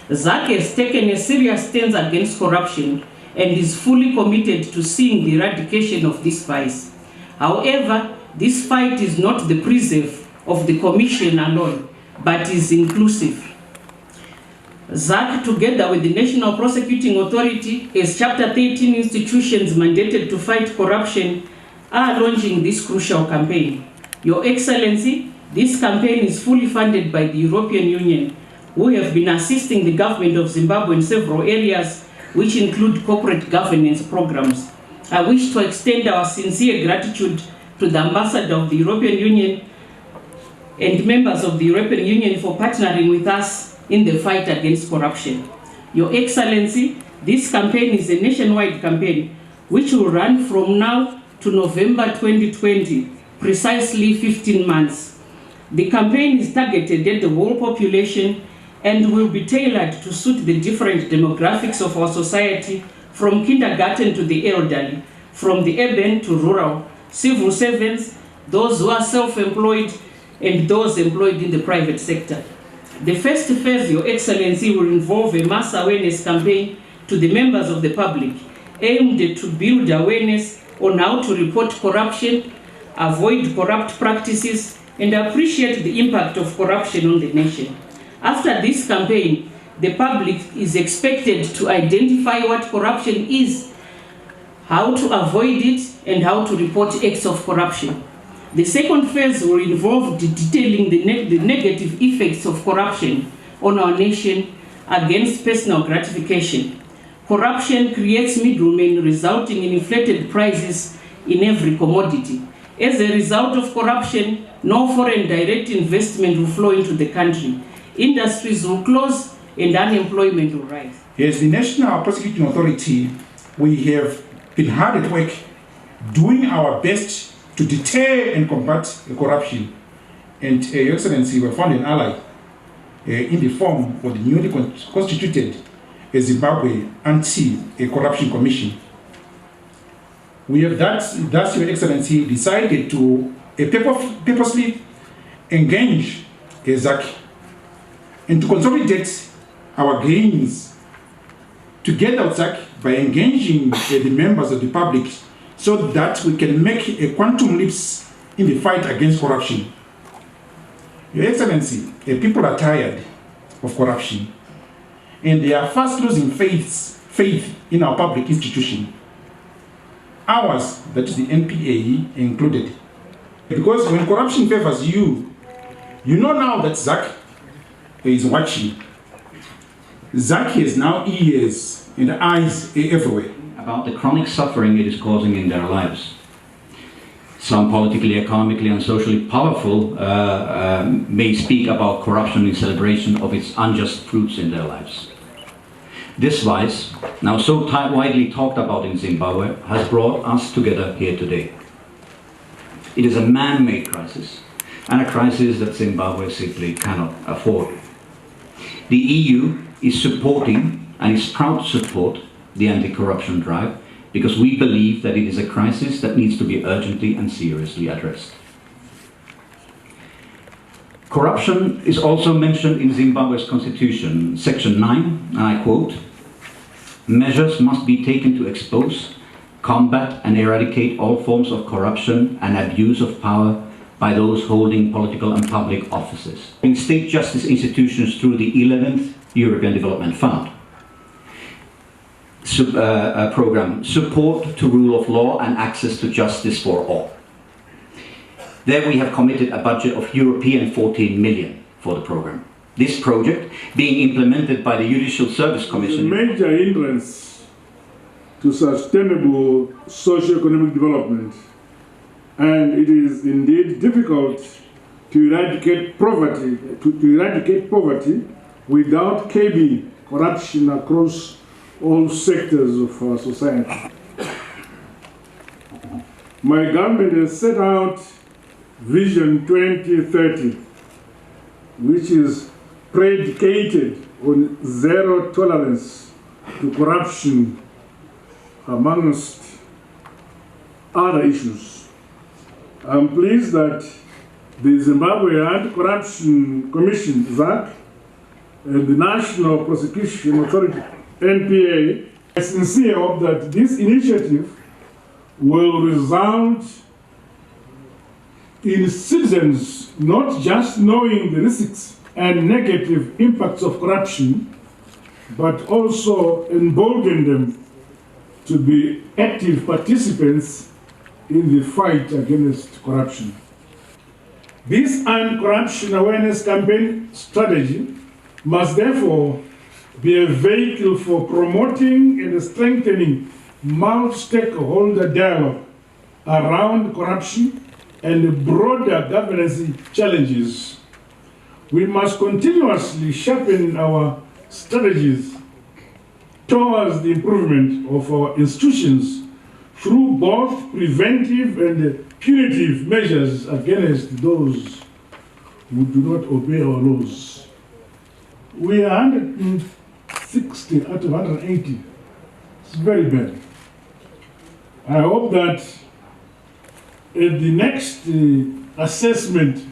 ZACC has taken a serious stance against corruption and is fully committed to seeing the eradication of this vice. However, this fight is not the preserve of the Commission alone, but is inclusive. ZACC, together with the National Prosecuting Authority, as Chapter 13 institutions mandated to fight corruption, are launching this crucial campaign. Your Excellency, this campaign is fully funded by the European Union, who have been assisting the government of Zimbabwe in several areas, which include corporate governance programs. I wish to extend our sincere gratitude to the Ambassador of the European Union and members of the European Union for partnering with us in the fight against corruption. Your Excellency, this campaign is a nationwide campaign which will run from now to November 2020, precisely 15 months. The campaign is targeted at the whole population and will be tailored to suit the different demographics of our society, from kindergarten to the elderly, from the urban to rural, civil servants, those who are self-employed, and those employed in the private sector. The first phase, Your Excellency, will involve a mass awareness campaign to the members of the public, aimed to build awareness on how to report corruption, avoid corrupt practices, and appreciate the impact of corruption on the nation. After this campaign, the public is expected to identify what corruption is, how to avoid it, and how to report acts of corruption. The second phase will involve detailing the negative effects of corruption on our nation against personal gratification. Corruption creates middlemen, resulting in inflated prices in every commodity. As a result of corruption, no foreign direct investment will flow into the country. Industries will close and unemployment will rise. As the National Prosecuting Authority, we have been hard at work doing our best to deter and combat corruption. And Your Excellency, we have found an ally in the form of the newly constituted Zimbabwe Anti-Corruption Commission. We have thus, Your Excellency, decided to purposely engage ZACC and to consolidate our gains together with ZACC by engaging the members of the public so that we can make a quantum leaps in the fight against corruption. Your Excellency, people are tired of corruption and they are fast losing faith in our public institution. Ours, that is the NPA included. Because when corruption favors you, you know now that ZACC is watching. ZACC has now ears and eyes everywhere. About the chronic suffering it is causing in their lives. Some politically, economically and socially powerful may speak about corruption in celebration of its unjust fruits in their lives. This vice, now so widely talked about in Zimbabwe, has brought us together here today. It is a man-made crisis, and a crisis that Zimbabwe simply cannot afford. The EU is supporting and is proud to support the anti-corruption drive because we believe that it is a crisis that needs to be urgently and seriously addressed. Corruption is also mentioned in Zimbabwe's constitution, section 9, and I quote, "Measures must be taken to expose, combat and eradicate all forms of corruption and abuse of power by those holding political and public offices in state justice institutions through the 11th European Development Fund program, support to rule of law and access to justice for all." There we have committed a budget of European 14 million for the program. This project, being implemented by the Judicial Service Commission, is a major hindrance to sustainable socio-economic development, and it is indeed difficult to eradicate poverty without curbing corruption across all sectors of our society. My government has set out Vision 2030, which is predicated on zero tolerance to corruption, amongst other issues. I'm pleased that the Zimbabwe Anti-Corruption Commission, ZACC, and the National Prosecution Authority, NPA, I sincerely hope that this initiative will result in citizens not just knowing the risks and negative impacts of corruption, but also embolden them to be active participants in the fight against corruption. This anti-corruption awareness campaign strategy must therefore be a vehicle for promoting and strengthening multi-stakeholder dialogue around corruption and broader governance challenges. We must continuously sharpen our strategies towards the improvement of our institutions through both preventive and punitive measures against those who do not obey our laws. We are 160 out of 180. It's very bad. I hope that at the next assessment,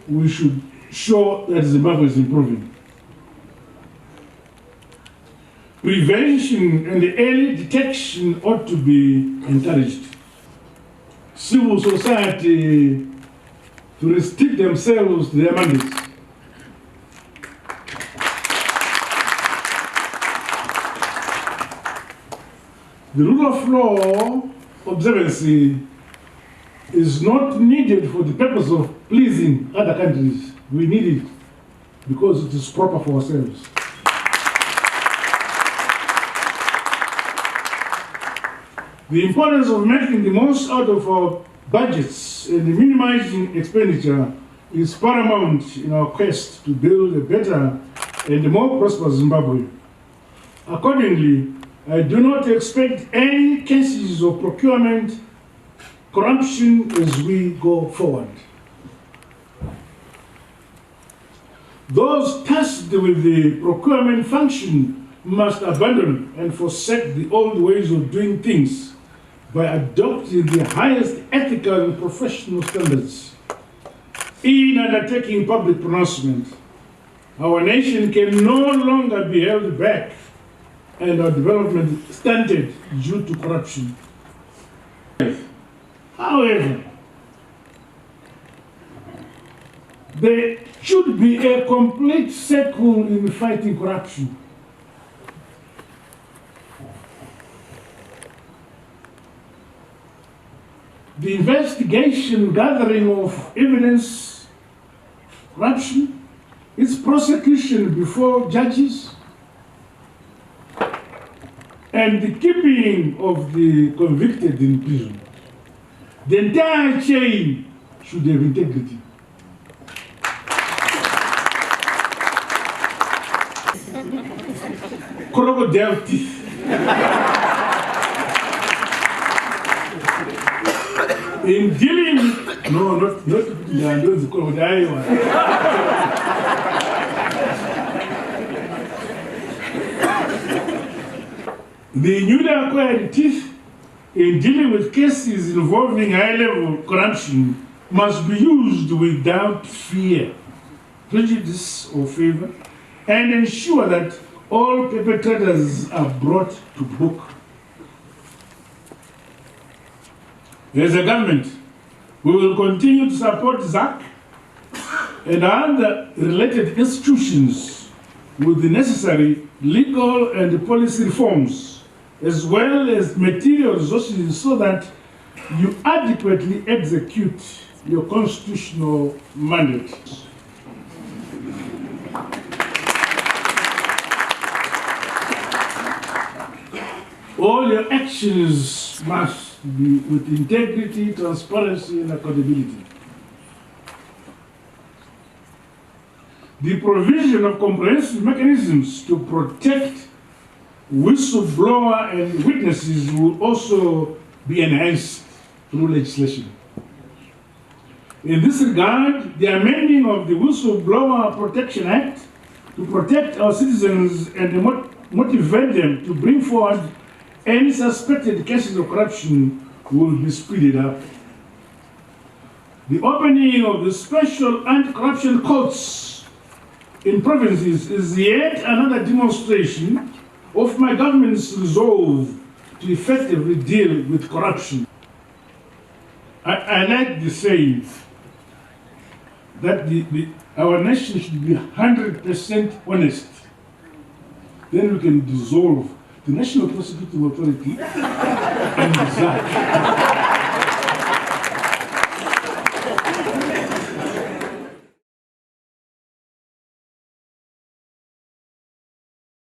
we should show that Zimbabwe is improving. Prevention and early detection ought to be encouraged. Civil society to restrict themselves to their mandates. The rule of law observance is not needed for the purpose of pleasing other countries. We need it because it is proper for ourselves. The importance of making the most out of our budgets and minimizing expenditure is paramount in our quest to build a better and more prosperous Zimbabwe. Accordingly, I do not expect any cases of procurement corruption as we go forward. Those tasked with the procurement function must abandon and forsake the old ways of doing things by adopting the highest ethical and professional standards. In undertaking public pronouncement, our nation can no longer be held back and our development stunted due to corruption. However, there should be a complete circle in fighting corruption. The investigation, gathering of evidence, corruption, its prosecution before judges, and the keeping of the convicted in prison. The entire chain should have integrity. Crocodile teeth. In dealing, no, not the crocodile one. The newly acquired teeth in dealing with cases involving high-level corruption must be used without fear, prejudice, or favor, and ensure that all perpetrators are brought to book. As a government, we will continue to support ZACC and other related institutions with the necessary legal and policy reforms, as well as material resources so that you adequately execute your constitutional mandate. All your actions must be with integrity, transparency, and accountability. The provision of comprehensive mechanisms to protect whistleblower and witnesses will also be enhanced through legislation. In this regard, the amending of the Whistleblower Protection Act to protect our citizens and motivate them to bring forward any suspected cases of corruption will be speeded up. The opening of the special anti-corruption courts in provinces is yet another demonstration of my government's resolve to effectively deal with corruption. I like the saying that our nation should be 100% honest. Then we can dissolve the National Prosecuting Authority and the ZACC.